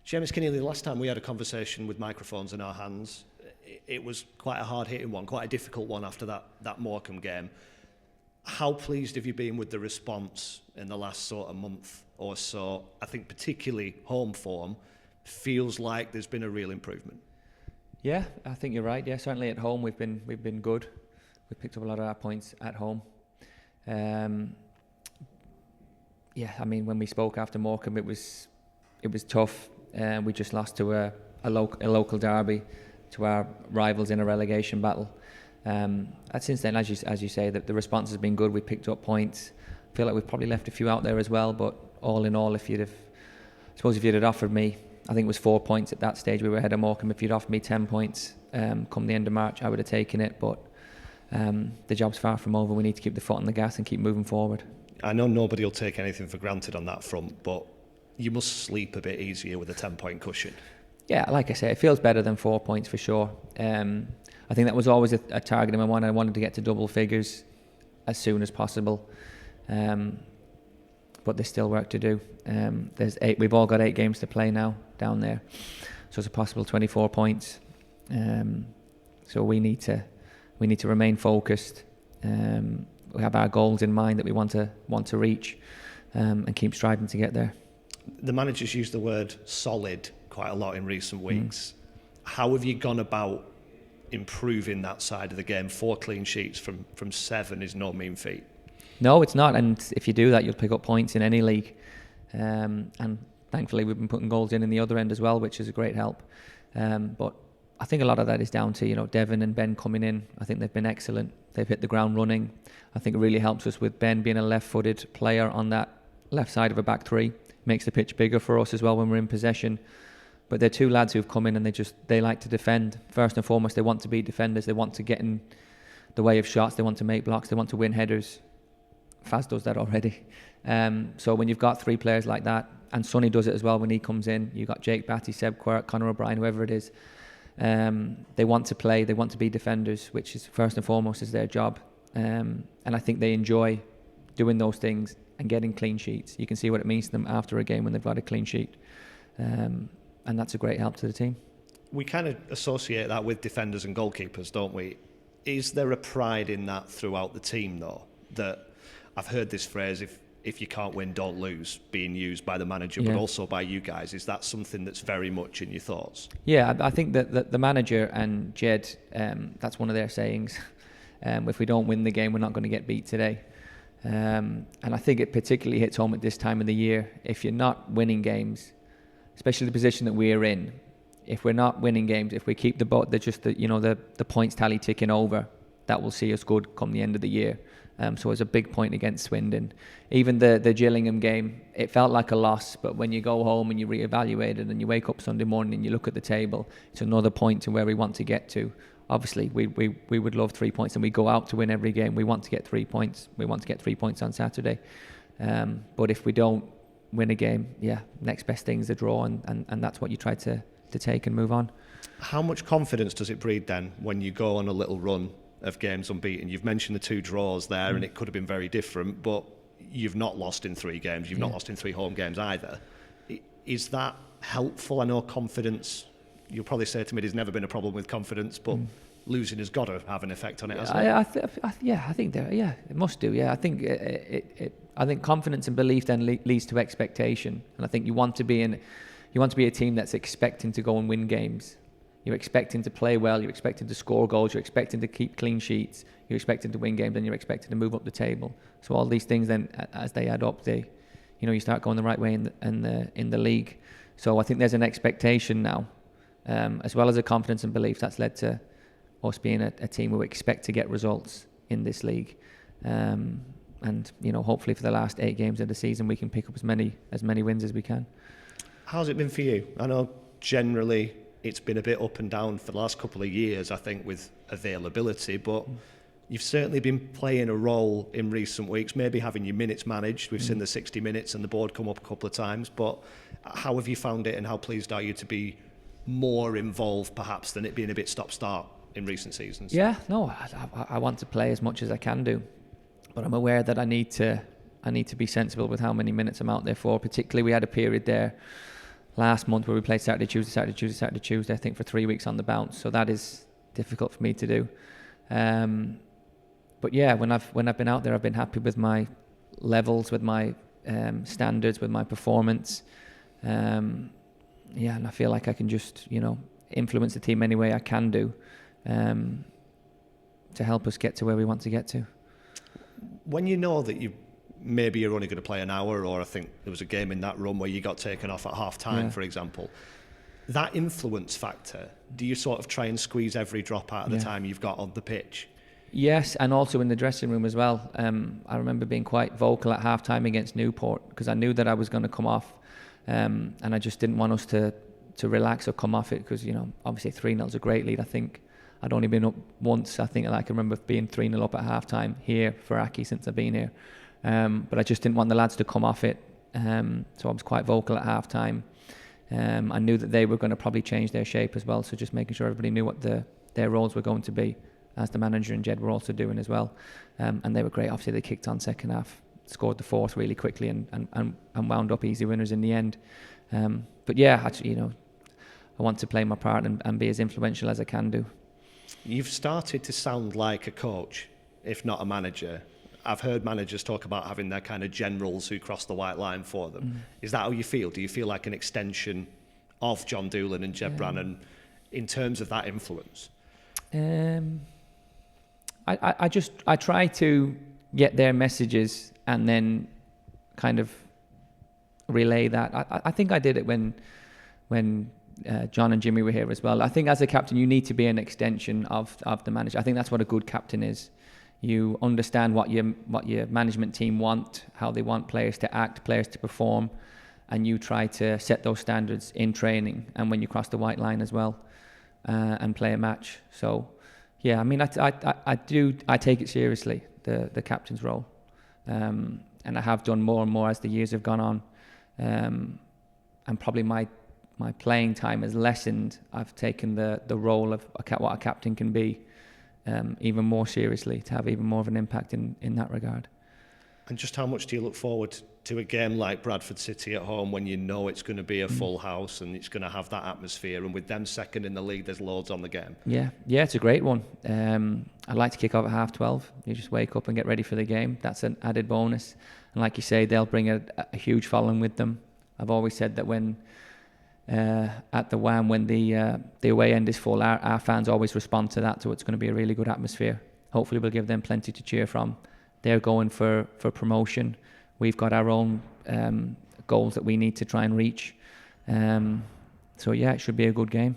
Seamus Keneally, the last time we had a conversation with microphones in our hands, it was quite a hard-hitting one, quite a difficult one after that Morecambe game. How pleased have you been with the response in the last sort of month or so? I think particularly home form feels like there's been a real improvement. Yeah, I think you're right. Yeah, certainly at home we've been good. We picked up a lot of our points at home. Yeah, I mean, when we spoke after Morecambe, it was tough. We just lost to a local derby, to our rivals in a relegation battle. And since then, as you say, the response has been good. We picked up points. I feel like we've probably left a few out there as well. But all in all, if you'd have offered me, I think it was 4 points at that stage. We were ahead of Morecambe. If you'd offered me 10 points come the end of March, I would have taken it. But the job's far from over. We need to keep the foot on the gas and keep moving forward. I know nobody will take anything for granted on that front, but you must sleep a bit easier with a 10-point cushion. Yeah, like I say, it feels better than 4 points for sure. I think that was always a target in my mind. I wanted to get to double figures as soon as possible. But there's still work to do. We've all got 8 games to play now down there, so it's a possible 24 points. So we need to remain focused. We have our goals in mind that we want to reach, and keep striving to get there. The manager's used the word solid quite a lot in recent weeks. How have you gone about improving that side of the game? 4 clean sheets from 7 is no mean feat. No, it's not. And if you do that, you'll pick up points in any league. And thankfully, we've been putting goals in the other end as well, which is a great help. But I think a lot of that is down to, Devon and Ben coming in. I think they've been excellent. They've hit the ground running. I think it really helps us with Ben being a left-footed player on that left side of a back three. Makes the pitch bigger for us as well when we're in possession. But they're 2 lads who've come in and they like to defend. First and foremost, they want to be defenders. They want to get in the way of shots. They want to make blocks. They want to win headers. Faz does that already. So when you've got 3 players like that, and Sonny does it as well when he comes in, you've got Jake Batty, Seb Quirk, Conor O'Brien, whoever it is. They want to play. They want to be defenders, which is first and foremost is their job. And I think they enjoy doing those things and getting clean sheets. You can see what it means to them after a game when they've got a clean sheet. And that's a great help to the team. We kind of associate that with defenders and goalkeepers, don't we? Is there a pride in that throughout the team, though? That I've heard this phrase, if you can't win, don't lose, being used by the manager, but also by you guys. Is that something that's very much in your thoughts? Yeah, I think that the manager and Jed, that's one of their sayings. If we don't win the game, we're not going to get beat today. And I think it particularly hits home at this time of the year. If you're not winning games, especially the position that we're in, if we're not winning games, if we keep the points tally ticking over, that will see us good come the end of the year. So it was a big point against Swindon. Even the Gillingham game, it felt like a loss, but when you go home and you reevaluate it and you wake up Sunday morning and you look at the table, it's another point to where we want to get to. Obviously, we would love 3 points and we go out to win every game. We want to get 3 points. We want to get 3 points on Saturday. But if we don't win a game, next best thing is a draw, and that's what you try to take and move on. How much confidence does it breed then when you go on a little run of games unbeaten? You've mentioned the 2 draws there, and it could have been very different, but you've not lost in 3 games. You've not lost in 3 home games either. Is that helpful? I know confidence, you'll probably say to me, there's never been a problem with confidence, but losing has got to have an effect on it, hasn't it? I think it must do. Yeah, I think I think confidence and belief then leads to expectation, and I think you want to be a team that's expecting to go and win games. You're expecting to play well, you're expecting to score goals, you're expecting to keep clean sheets, you're expecting to win games, and you're expecting to move up the table. So all these things then, as they add up, you start going the right way in the league. So I think there's an expectation now, as well as a confidence and belief that's led to us being a team who expect to get results in this league. And hopefully for the last 8 games of the season, we can pick up as many wins as we can. How's it been for you? I know generally it's been a bit up and down for the last couple of years, I think, with availability, but you've certainly been playing a role in recent weeks, maybe having your minutes managed. We've seen the 60 minutes and the board come up a couple of times, but how have you found it, and how pleased are you to be more involved perhaps than it being a bit stop-start in recent seasons? Yeah, no, I want to play as much as I can do, but I'm aware that I need to be sensible with how many minutes I'm out there for. Particularly, we had a period there last month where we played Saturday, Tuesday, I think for 3 weeks on the bounce. So that is difficult for me to do. But yeah, when I've been out there, I've been happy with my levels, with my standards, with my performance. And I feel like I can just, influence the team any way I can do to help us get to where we want to get to. When you know that maybe you're only going to play an hour, or I think there was a game in that run where you got taken off at half time, for example, that influence factor, do you sort of try and squeeze every drop out of the time you've got on the pitch? Yes, and also in the dressing room as well. I remember being quite vocal at half time against Newport because I knew that I was going to come off, and I just didn't want us to relax or come off it because, obviously 3-0 is a great lead. I think I'd only been up once. I think I can remember being 3-0 up at half time here for Aki since I've been here. But I just didn't want the lads to come off it. So I was quite vocal at half time. I knew that they were going to probably change their shape as well. So just making sure everybody knew what their roles were going to be, as the manager and Jed were also doing as well. And they were great. Obviously, they kicked on second half, scored the fourth really quickly and wound up easy winners in the end. But yeah, actually, I want to play my part and be as influential as I can do. You've started to sound like a coach, if not a manager. I've heard managers talk about having their kind of generals who cross the white line for them. Is that how you feel? Do you feel like an extension of John Doolan and Jed Brannan in terms of that influence? I try to get their messages and then kind of relay that. I think I did it when John and Jimmy were here as well. I think as a captain, you need to be an extension of the manager. I think that's what a good captain is. You understand what your management team want, how they want players to act, players to perform, and you try to set those standards in training and when you cross the white line as well, and play a match. So, yeah, I mean, I take it seriously, the captain's role, and I have done more and more as the years have gone on, and probably my playing time has lessened. I've taken the role of what a captain can be even more seriously, to have even more of an impact in that regard. And just how much do you look forward to a game like Bradford City at home when you know it's going to be a full house and it's going to have that atmosphere, and with them second in the league, there's loads on the game? Yeah, it's a great one. I'd like to kick off at 12:30. You just wake up and get ready for the game. That's an added bonus. And like you say, they'll bring a huge following with them. I've always said that when at the WAM, when the away end is full, our fans always respond to that, so it's going to be a really good atmosphere. Hopefully we'll give them plenty to cheer from. They're going for promotion. We've got our own goals that we need to try and reach. So yeah, it should be a good game.